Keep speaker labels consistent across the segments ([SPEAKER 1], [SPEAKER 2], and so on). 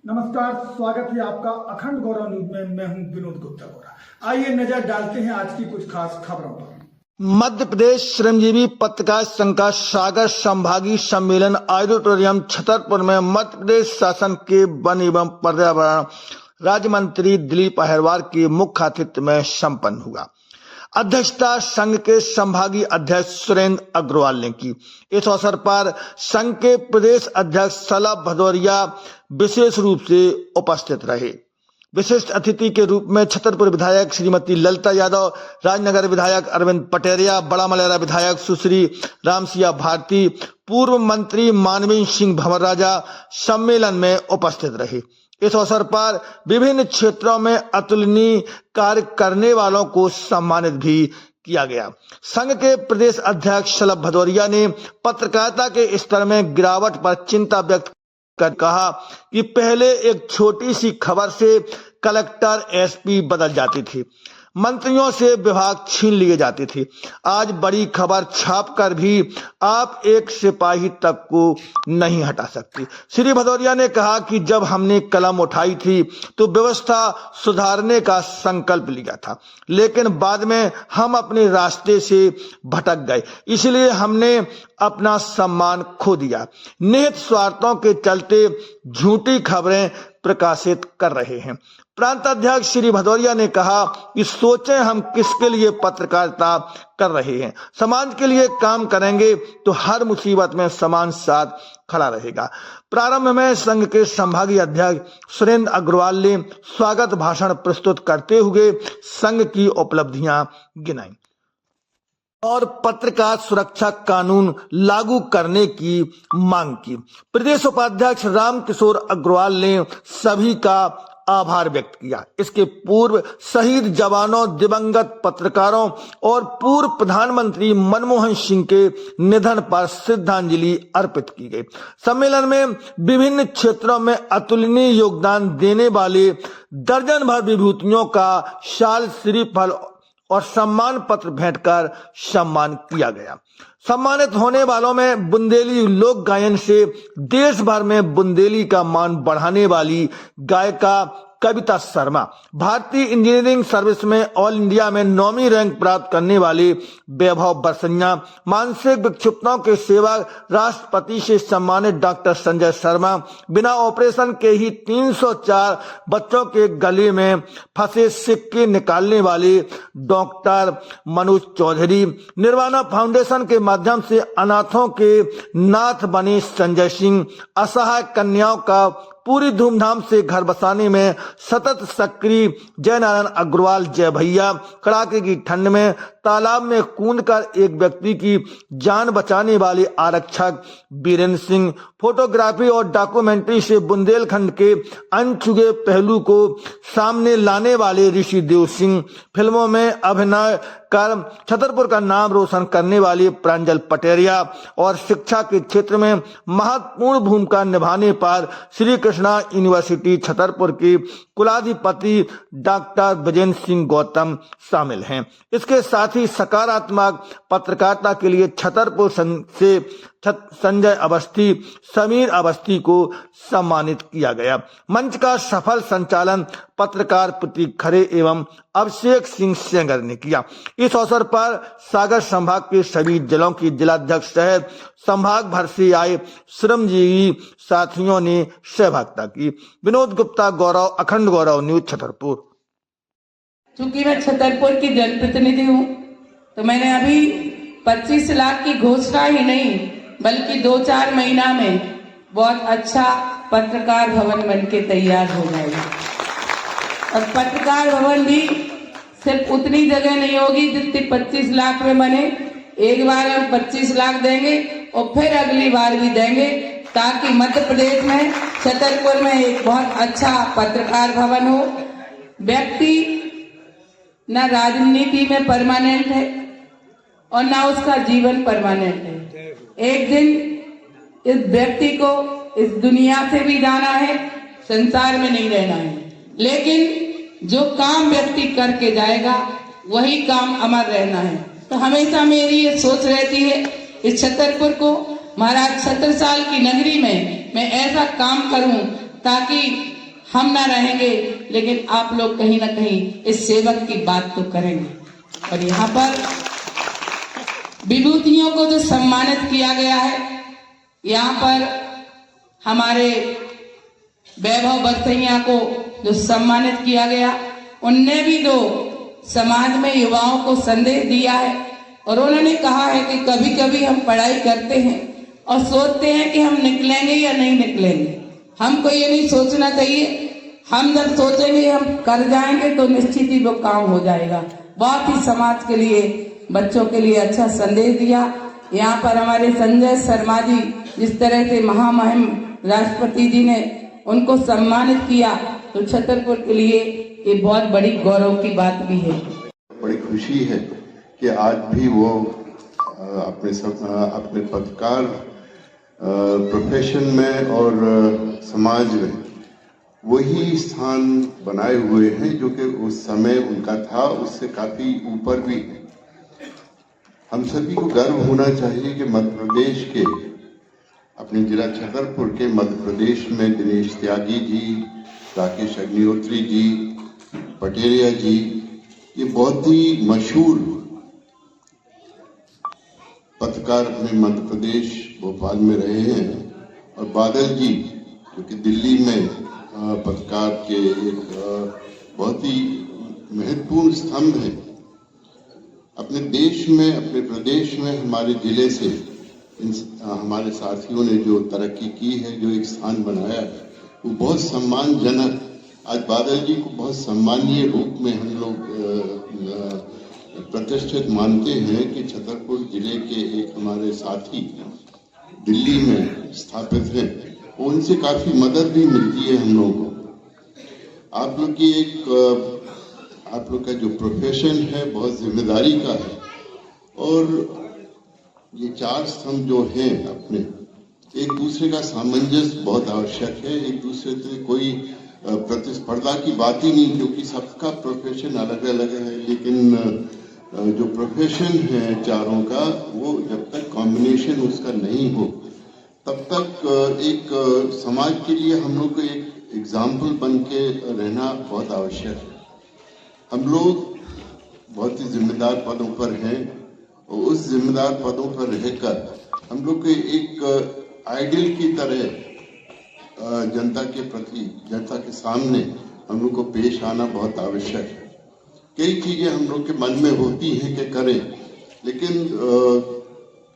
[SPEAKER 1] नमस्कार, स्वागत है आपका अखंड गौरव न्यूज में। मैं हूं विनोद गुप्ता गौरा। आइए नजर डालते हैं आज की कुछ खास खबरों पर। मध्य प्रदेश श्रमजीवी पत्रकार संघ का सागर संभागीय सम्मेलन ऑडिटोरियम छतरपुर में मध्य प्रदेश शासन के वन एवं पर्यावरण राज्य मंत्री दिलीप अहिरवार के मुख्य आतिथ्य में संपन्न हुआ। अध्यक्षता संघ के संभागीय अध्यक्ष सुरेंद्र अग्रवाल ने की। इस अवसर पर संघ के प्रदेश अध्यक्ष शलभ भदौरिया विशेष रूप से उपस्थित रहे। विशिष्ट अतिथि के रूप में छतरपुर विधायक श्रीमती ललिता यादव, राजनगर विधायक अरविंद पटेरिया, बड़ा मलहरा विधायक सुश्री रामसिया भारती, पूर्व मंत्री मानवीय सिंह भंवर राजा सम्मेलन में उपस्थित रहे। इस अवसर पर विभिन्न क्षेत्रों में अतुलनीय कार्य करने वालों को सम्मानित भी किया गया। संघ के प्रदेश अध्यक्ष शलभ भदौरिया ने पत्रकारिता के स्तर में गिरावट पर चिंता व्यक्त कर कहा कि पहले एक छोटी सी खबर से कलेक्टर, एसपी बदल जाती थी, मंत्रियों से विभाग छीन लिए जाते थे। आज बड़ी खबर छापकर भी आप एक सिपाही तक को नहीं हटा सकते। श्री भदौरिया ने कहा कि जब हमने कलम उठाई थी तो व्यवस्था सुधारने का संकल्प लिया था, लेकिन बाद में हम अपने रास्ते से भटक गए, इसलिए हमने अपना सम्मान खो दिया। निहित स्वार्थों के चलते झूठी खबरें प्रकाशित कर रहे हैं। प्रांत अध्यक्ष श्री भदौरिया ने कहा कि सोचें हम किसके लिए पत्रकारिता कर रहे हैं। समाज के लिए काम करेंगे तो हर मुसीबत में समान साथ खड़ा रहेगा। प्रारंभ में संघ के संभागीय अध्यक्ष सुरेंद्र अग्रवाल ने स्वागत भाषण प्रस्तुत करते हुए संघ की उपलब्धियां गिनाई और पत्रकार सुरक्षा कानून लागू करने की मांग की। प्रदेश उपाध्यक्ष रामकिशोर अग्रवाल ने सभी का आभार व्यक्त किया। इसके पूर्व शहीद जवानों, दिवंगत पत्रकारों और पूर्व प्रधानमंत्री मनमोहन सिंह के निधन पर श्रद्धांजलि अर्पित की गई। सम्मेलन में विभिन्न क्षेत्रों में अतुलनीय योगदान देने वाले दर्जन भर विभूतियों का शाल, श्रीफल और सम्मान पत्र भेंट कर सम्मान किया गया। सम्मानित होने वालों में बुंदेली लोक गायन से देश भर में बुंदेली का मान बढ़ाने वाली गायिका कविता शर्मा, भारतीय इंजीनियरिंग सर्विस में ऑल इंडिया में 9वीं रैंक प्राप्त करने वाले वैभव बरसन्या, मानसिक विक्षिप्तों के सेवा राष्ट्रपति से सम्मानित डॉक्टर संजय शर्मा, बिना ऑपरेशन के ही 304 बच्चों के गले में फंसे सिक्के निकालने वाले डॉक्टर मनोज चौधरी, निर्वाणा फाउंडेशन के माध्यम से अनाथों के नाथ बने संजय सिंह, असहाय कन्याओं का पूरी धूमधाम से घर बसाने में सतत सक्रिय जयनारायण अग्रवाल, जय भैया, कड़ाके की ठंड में तालाब में कूदकर एक व्यक्ति की जान बचाने वाले आरक्षक बीरेंद्र सिंह, फोटोग्राफी और डॉक्यूमेंट्री से बुंदेलखंड के अनछुए पहलू को सामने लाने वाले ऋषिदेव सिंह, फिल्मों में अभिनय कर छतरपुर का नाम रोशन करने वाले प्रांजल पटेरिया और शिक्षा के क्षेत्र में महत्वपूर्ण भूमिका निभाने पर श्री कृष्णा यूनिवर्सिटी छतरपुर के कुलाधिपति डॉक्टर विजेंद्र सिंह गौतम शामिल हैं। इसके साथ ही सकारात्मक पत्रकारिता के लिए छतरपुर से संजय अवस्थी, समीर अवस्थी को सम्मानित किया गया। मंच का सफल संचालन पत्रकार प्रतीक खरे एवं अभिषेक सिंह सेंगर ने किया। इस अवसर पर सागर संभाग के सभी जिलों के जिलाध्यक्ष सहित संभाग भर से आए श्रमजीवी साथियों ने सहभागिता की। विनोद गुप्ता गौरव, अखंड गौरव न्यूज छतरपुर।
[SPEAKER 2] चूंकि मैं छतरपुर की जनप्रतिनिधि हूँ तो मैंने अभी 25 लाख की घोषणा ही नहीं बल्कि 2-4 महीना में बहुत अच्छा पत्रकार भवन बनके तैयार हो जाएगा। और पत्रकार भवन भी सिर्फ उतनी जगह नहीं होगी जितनी 25 लाख में बने। एक बार हम 25 लाख देंगे और फिर अगली बार भी देंगे, ताकि मध्य प्रदेश में छतरपुर में एक बहुत अच्छा पत्रकार भवन हो। व्यक्ति न राजनीति में परमानेंट है और ना उसका जीवन परमानेंट है। एक दिन इस व्यक्ति को इस दुनिया से भी जाना है, संसार में नहीं रहना है, लेकिन जो काम व्यक्ति करके जाएगा वही काम अमर रहना है। तो हमेशा मेरी ये सोच रहती है इस छतरपुर को महाराज 70 साल की नगरी में मैं ऐसा काम करूं ताकि हम ना रहेंगे, लेकिन आप लोग कहीं ना कहीं इस सेवक की बात तो करेंगे। और यहाँ पर विभूतियों को जो सम्मानित किया गया है, यहाँ पर हमारे वैभव बरसैया को जो सम्मानित किया गया, उनने भी जो समाज में युवाओं को संदेश दिया है और उन्होंने कहा है कि कभी कभी हम पढ़ाई करते हैं और सोचते हैं कि हम निकलेंगे या नहीं निकलेंगे। हमको ये नहीं सोचना चाहिए, हम जब सोचेंगे हम कर जाएंगे तो निश्चित ही वो काम हो जाएगा। बहुत ही समाज के लिए, बच्चों के लिए अच्छा संदेश दिया। यहाँ पर हमारे संजय शर्मा जी जिस तरह से महामहिम राष्ट्रपति जी ने उनको सम्मानित किया, तो छतरपुर के लिए ये बहुत बड़ी गौरव की बात भी है।
[SPEAKER 3] बड़ी खुशी है कि आज भी वो अपने पत्रकार प्रोफेशन में और समाज में वही स्थान बनाए हुए हैं जो कि उस समय उनका था, उससे काफी ऊपर भी है। हम सभी को गर्व होना चाहिए कि मध्य प्रदेश के, अपने जिला छतरपुर के मध्य प्रदेश में दिनेश त्यागी जी, राकेश अग्निहोत्री जी, पटेरिया जी, ये बहुत ही मशहूर पत्रकार अपने मध्य प्रदेश भोपाल में रहे हैं। और बादल जी जो कि दिल्ली में पत्रकार के एक बहुत ही महत्वपूर्ण स्तंभ है। अपने देश में, अपने प्रदेश में, हमारे जिले से हमारे साथियों ने जो तरक्की की है, जो एक स्थान बनाया है, वो बहुत सम्मानजनक। आज बादल जी को बहुत सम्मानीय रूप में हम लोग प्रतिष्ठित मानते हैं कि छतरपुर जिले के एक हमारे साथी दिल्ली में स्थापित हैं, उनसे काफी मदद भी मिलती है हम लोगों को। आप लोग की आप लोग का जो प्रोफेशन है बहुत जिम्मेदारी का है, और ये चार स्तंभ जो हैं अपने, एक दूसरे का सामंजस्य बहुत आवश्यक है। एक दूसरे से कोई प्रतिस्पर्धा की बात ही नहीं, क्योंकि सबका प्रोफेशन अलग अलग है। लेकिन जो प्रोफेशन है चारों का, वो जब तक कॉम्बिनेशन उसका नहीं हो, तब तक एक समाज के लिए हम लोग को एक एग्जाम्पल बन के रहना बहुत आवश्यक है। हम लोग बहुत ही जिम्मेदार पदों पर हैं, और उस जिम्मेदार पदों पर रहकर हम लोग के एक आइडियल की तरह जनता के प्रति, जनता के सामने हम लोग को पेश आना बहुत आवश्यक है। कई चीजें हम लोग के मन में होती हैं कि करें, लेकिन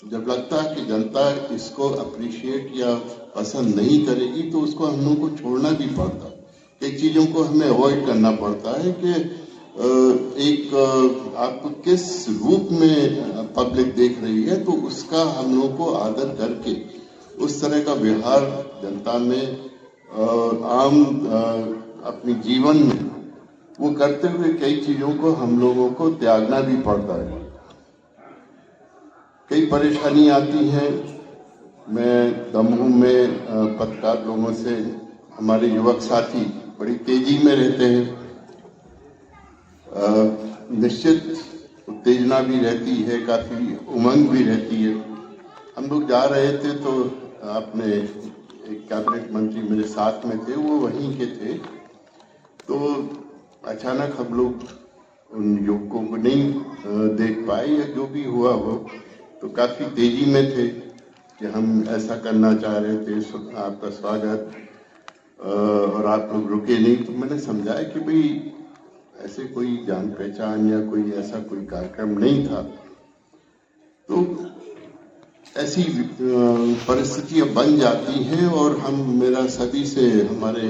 [SPEAKER 3] जब लगता है कि जनता इसको अप्रिशिएट या पसंद नहीं करेगी, तो उसको हम लोग को छोड़ना भी पड़ता है। कई चीजों को हमें अवॉइड करना पड़ता है कि एक आपको किस रूप में पब्लिक देख रही है, तो उसका हम लोग को आदर करके उस तरह का व्यवहार जनता में आम अपने जीवन में वो करते हुए कई चीजों को हम लोगों को त्यागना भी पड़ता है। कई परेशानी आती हैं। मैं दमोह में पत्रकार लोगों से, हमारे युवक साथी बड़ी तेजी में रहते हैं, निश्चित उत्तेजना भी रहती है, काफी उमंग भी रहती है। हम लोग जा रहे थे तो अपने एक कैबिनेट मंत्री मेरे साथ में थे, वो वहीं के थे, तो अचानक हम लोग उन युवकों को नहीं देख पाए, या जो भी हुआ हो, तो काफी तेजी में थे कि हम ऐसा करना चाह रहे थे, आपका स्वागत, और आप लोग रुके नहीं। तो मैंने समझाया कि भाई ऐसे कोई जान पहचान या कोई ऐसा कोई कार्यक्रम नहीं था। तो ऐसी परिस्थितियां बन जाती हैं, और मेरा सभी से, हमारे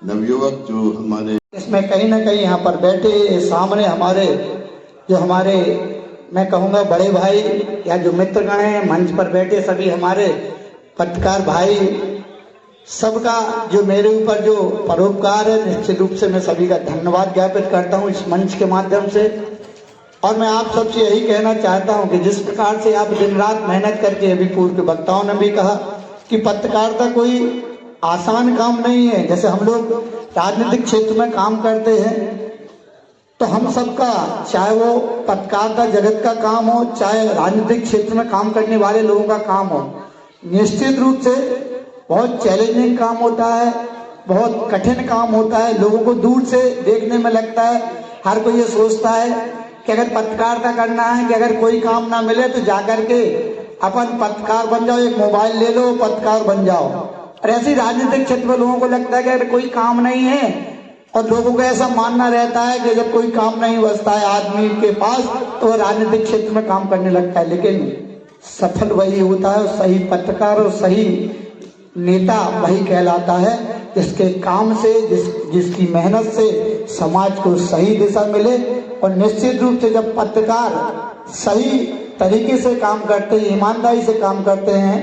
[SPEAKER 3] नवयुवक जो हमारे
[SPEAKER 4] इसमें कहीं ना कहीं यहाँ पर बैठे सामने हमारे मैं कहूँगा बड़े भाई या जो मित्रगण हैं, मंच पर बैठे सभी हमारे पत्रकार भाई, सबका जो मेरे ऊपर जो परोपकार है, निश्चित रूप से मैं सभी का धन्यवाद ज्ञापित करता हूँ इस मंच के माध्यम से। और मैं आप सबसे यही कहना चाहता हूँ कि जिस प्रकार से आप दिन रात मेहनत करके, अभी पूर्व के वक्ताओं ने भी कहा कि पत्रकारिता कोई आसान काम नहीं है। जैसे हम लोग राजनीतिक क्षेत्र में काम करते हैं, तो हम सबका, चाहे वो पत्रकारिता जगत का काम हो, चाहे राजनीतिक क्षेत्र में काम करने वाले लोगों का काम हो, निश्चित रूप से बहुत चैलेंजिंग काम होता है। बहुत कठिन काम होता है। लोगों को दूर से देखने में लगता है, हर कोई ये सोचता है कि अगर पत्रकारिता करना है कि अगर कोई काम ना मिले तो जाकर के अपन पत्रकार बन जाओ, एक मोबाइल ले लो, पत्रकार बन जाओ। और ऐसे राजनीतिक क्षेत्र में लोगों को लगता है कि अगर कोई काम नहीं है, और लोगों को ऐसा मानना रहता है कि जब कोई काम नहीं बचता है आदमी के पास तो वह राजनीतिक क्षेत्र में काम करने लगता है। लेकिन सफल वही होता है, सही पत्रकार और सही नेता वही कहलाता है जिसके काम से, जिसकी मेहनत से समाज को सही दिशा मिले। और निश्चित रूप से जब पत्रकार सही तरीके से काम करते हैं, ईमानदारी से काम करते हैं,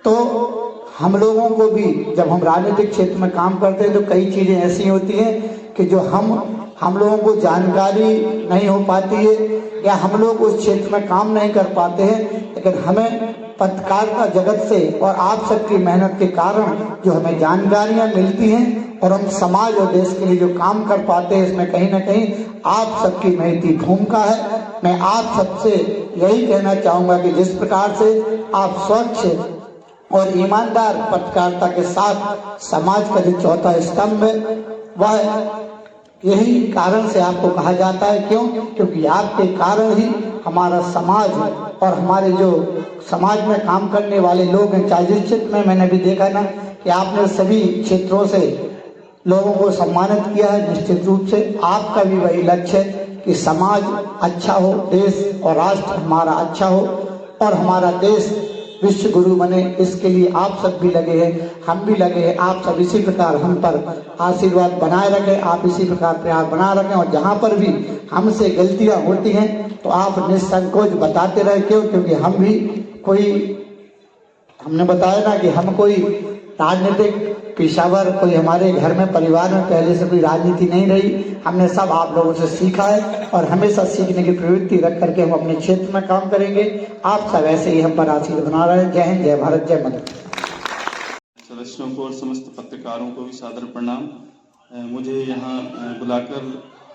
[SPEAKER 4] तो हम लोगों को भी जब हम राजनीतिक क्षेत्र में काम करते हैं तो कई चीजें ऐसी होती हैं कि जो हम लोगों को जानकारी नहीं हो पाती है या हम लोग उस क्षेत्र में काम नहीं कर पाते हैं। लेकिन हमें पत्रकारिता जगत से और आप सबकी मेहनत के कारण जो हमें जानकारियां मिलती हैं और हम समाज और देश के लिए जो काम कर पाते हैं, इसमें कहीं ना कहीं आप सबकी महती भूमिका है। मैं आप सबसे यही कहना चाहूंगा कि जिस प्रकार से आप स्वच्छ और ईमानदार पत्रकारिता के साथ समाज का जो चौथा स्तंभ है, वह यही कारण से आपको कहा जाता है। क्यों? क्योंकि आपके कारण ही हमारा समाज और हमारे जो समाज में काम करने वाले लोग हैं, चाहे जिस क्षेत्र में, मैंने भी देखा ना कि आपने सभी क्षेत्रों से लोगों को सम्मानित किया है। निश्चित रूप से आपका भी वही लक्ष्य है कि समाज अच्छा हो, देश और राष्ट्र हमारा अच्छा हो और हमारा देश विश्व गुरु बने। इसके लिए आप सब भी लगे हैं, हम भी लगे हैं। आप सब इसी प्रकार हम पर आशीर्वाद बनाए रखें, आप इसी प्रकार प्रयास बनाए रखें। और जहाँ पर भी हमसे गलतियाँ होती हैं तो आप निसंकोच बताते रहे। क्यों? क्योंकि हम भी हमने बताया ना कि हम कोई राजनीतिक पेशावर, कोई हमारे घर में परिवार में पहले से कोई राजनीति नहीं रही। हमने सब आप लोगों से सीखा है और हमेशा सीखने की प्रवृत्ति रख करके हम अपने क्षेत्र में काम करेंगे। आप सब ऐसे ही हम पर आशीर्वाद बना रहे हैं। जय हिंद, जय भारत, जय मदर।
[SPEAKER 5] सदस्यों को और समस्त पत्रकारों को भी सादर प्रणाम। मुझे यहाँ बुलाकर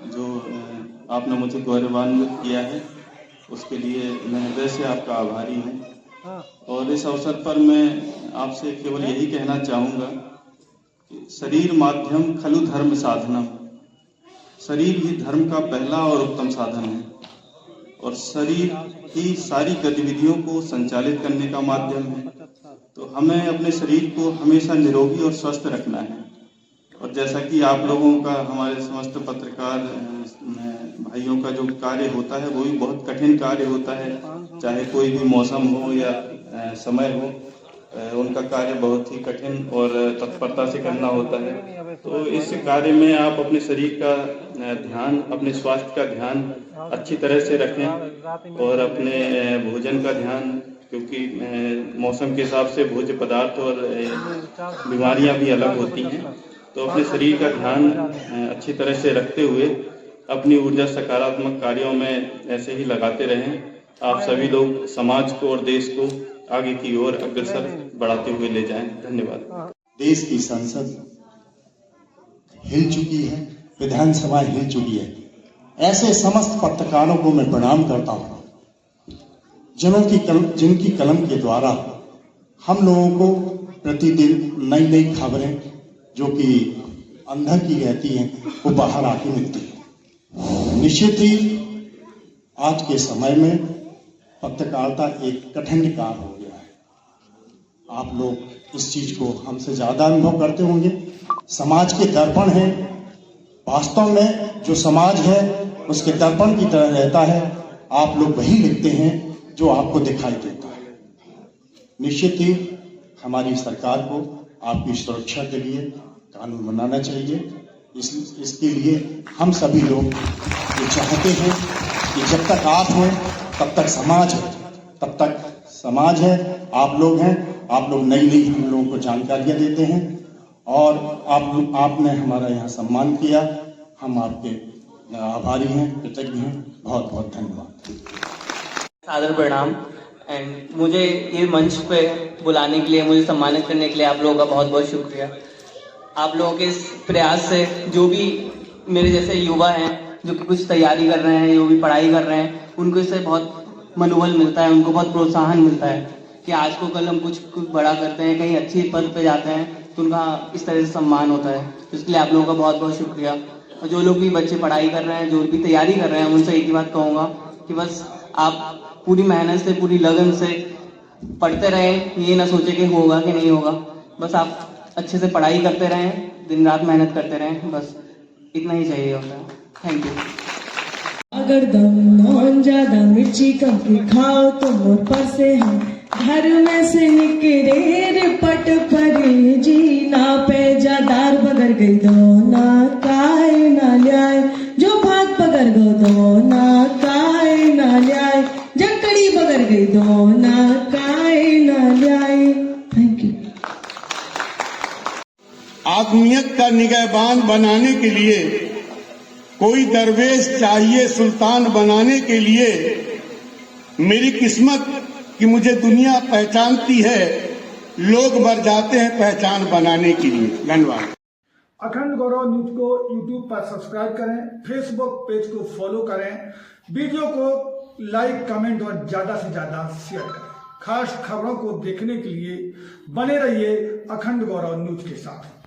[SPEAKER 5] जो आपने मुझे गौरवान्वित किया है उसके लिए मैं हृदय से आपका आभारी हूँ। और इस अवसर पर मैं आपसे केवल यही कहना चाहूँगा कि शरीर माध्यम खलु धर्म साधनम, शरीर ही धर्म का पहला और उत्तम साधन है और शरीर की सारी गतिविधियों को संचालित करने का माध्यम है। तो हमें अपने शरीर को हमेशा निरोगी और स्वस्थ रखना है। और जैसा कि आप लोगों का, हमारे समस्त पत्रकार भाइयों का जो कार्य होता है वो भी बहुत कठिन कार्य होता है, चाहे कोई भी मौसम हो या समय हो, उनका कार्य बहुत ही कठिन और तत्परता से करना होता है। तो इस कार्य में आप अपने शरीर का ध्यान, अपने स्वास्थ्य का ध्यान अच्छी तरह से रखें और अपने भोजन का ध्यान, क्योंकि मौसम के हिसाब से भोज्य पदार्थ और बीमारियां भी अलग होती हैं। तो अपने शरीर का ध्यान अच्छी तरह से रखते हुए अपनी ऊर्जा सकारात्मक कार्यों में ऐसे ही लगाते रहें। आप सभी लोग समाज को और देश को आगे की ओर अग्रसर बढ़ाते हुए ले जाएं। धन्यवाद।
[SPEAKER 6] देश की संसद हिल चुकी है, विधानसभा हिल चुकी है। ऐसे समस्त पत्रकारों को मैं प्रणाम करता हूं जिनकी कलम के द्वारा हम लोगों को प्रतिदिन नई नई खबरें जो कि अंदर की रहती हैं वो बाहर आके मिलती है। निश्चित ही आज के समय में पत्रकारिता एक कठिन कार्य हो गया है। आप लोग इस चीज को हमसे ज्यादा अनुभव करते होंगे। समाज के दर्पण है, वास्तव में जो समाज है उसके दर्पण की तरह रहता है। आप लोग वही लिखते हैं जो आपको दिखाई देता है। निश्चित ही हमारी सरकार को आपकी सुरक्षा के लिए कानून बनाना चाहिए। इसके लिए हम सभी लोग ये चाहते हैं कि जब तक आप हैं तब तक समाज है, तब तक समाज है, आप लोग हैं। आप लोग नई नई हम लोगों को जानकारियां देते हैं और आपने हमारा यहाँ सम्मान किया। हम आपके आभारी हैं, कृतज्ञ हैं। बहुत बहुत धन्यवाद।
[SPEAKER 7] सादर प्रणाम। एंड मुझे ये मंच पे बुलाने के लिए, मुझे सम्मानित करने के लिए आप लोगों का बहुत बहुत शुक्रिया। आप लोगों के इस प्रयास से जो भी मेरे जैसे युवा हैं जो कि कुछ तैयारी कर रहे हैं, जो भी पढ़ाई कर रहे हैं, उनको इससे बहुत मनोबल मिलता है, उनको बहुत प्रोत्साहन मिलता है कि आज को कल हम कुछ बड़ा करते हैं, कहीं अच्छी पद पे जाते हैं तो उनका इस तरह से सम्मान होता है। तो इसके लिए आप लोगों का बहुत बहुत शुक्रिया। और जो लोग भी बच्चे पढ़ाई कर रहे हैं, जो भी तैयारी कर रहे हैं, उनसे एक ही बात कहूँगा कि बस आप पूरी मेहनत से, पूरी लगन से पढ़ते रहें। ये ना सोचे कि होगा कि नहीं होगा, बस आप अच्छे से पढ़ाई करते रहें, दिन रात मेहनत करते रहें, बस इतना ही चाहिए होता है। Thank you.
[SPEAKER 8] अगर दम नॉन ज्यादा मिर्ची कम की खाओ तो मोर पर से हम घर में से निकले रे पट परी जी ना पे जादार बगर गई दो ना काय ना ल्याय जो भाग बगर गो दो ना काय ना ल्याय जकड़ी बगर गई दो ना काय ना ल्याय। Thank you.
[SPEAKER 6] आदमियत का निगहबान बनाने के लिए कोई दरवेश चाहिए सुल्तान बनाने के लिए। मेरी किस्मत कि मुझे दुनिया पहचानती है, लोग मर जाते हैं पहचान बनाने के लिए। धन्यवाद।
[SPEAKER 1] अखंड गौरव न्यूज को यूट्यूब पर सब्सक्राइब करें, फेसबुक पेज को फॉलो करें, वीडियो को लाइक, कमेंट और ज्यादा से ज्यादा शेयर करें। खास खबरों को देखने के लिए बने रहिए अखंड गौरव न्यूज के साथ।